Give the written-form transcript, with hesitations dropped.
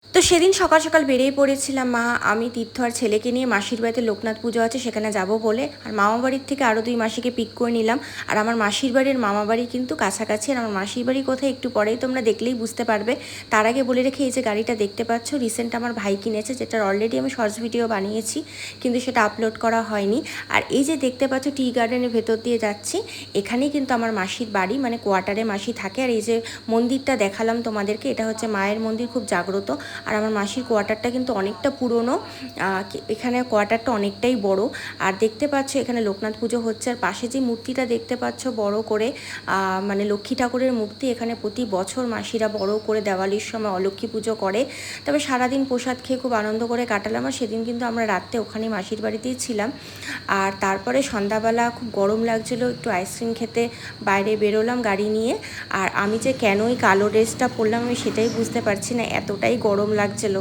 তো সেদিন সকাল সকাল বেরিয়ে পড়েছিলাম মা, আমি, তীর্থ আর ছেলেকে নিয়ে মাসির বাড়িতে লোকনাথ পুজো আছে সেখানে যাব বলে। আর মামা বাড়ির থেকে আরও 2 মাসিকে পিক করে নিলাম। আর আমার মাসির বাড়ির মামা বাড়ি কিন্তু কাছাকাছি, আর আমার মাসির বাড়ি কোথায় একটু পরেই তোমরা দেখলেই বুঝতে পারবে। তার আগে বলে রেখে, এই যে গাড়িটা দেখতে পাচ্ছ রিসেন্ট আমার ভাই কিনেছে, যেটার অলরেডি আমি শর্টস ভিডিও বানিয়েছি কিন্তু সেটা আপলোড করা হয়নি। আর এই যে দেখতে পাচ্ছ টি গার্ডেনের ভেতর দিয়ে যাচ্ছি, এখানেই কিন্তু আমার মাসির বাড়ি, মানে কোয়ার্টারে মাসি থাকে। আর এই যে মন্দিরটা দেখালাম তোমাদেরকে, এটা হচ্ছে মায়ের মন্দির, খুব জাগ্রত। আর আমার মাসির কোয়ার্টারটা কিন্তু অনেকটা পুরনো, এখানে কোয়ার্টারটা অনেকটাই বড়। আর দেখতে পাচ্ছ এখানে লোকনাথ পুজো হচ্ছে। আর পাশে যে মূর্তিটা দেখতে পাচ্ছ বড় করে, মানে লক্ষ্মী ঠাকুরের মূর্তি, এখানে প্রতি বছর মাসিরা বড় করে দেওয়ালির সময় অলক্ষ্মী পুজো করে। তবে সারাদিন প্রসাদ খেয়ে খুব আনন্দ করে কাটালাম। আর সেদিন কিন্তু আমরা রাত্রে ওখানে মাসির বাড়িতেই ছিলাম। আর তারপরে সন্ধ্যাবেলা খুব গরম লাগছিলো, একটু আইসক্রিম খেতে বাইরে বেরোলাম গাড়ি নিয়ে। আর আমি যে কেন এই কালো ড্রেসটা পরলাম আমি সেটাই বুঝতে পারছি না, এতটাই গরম লাগছিলো।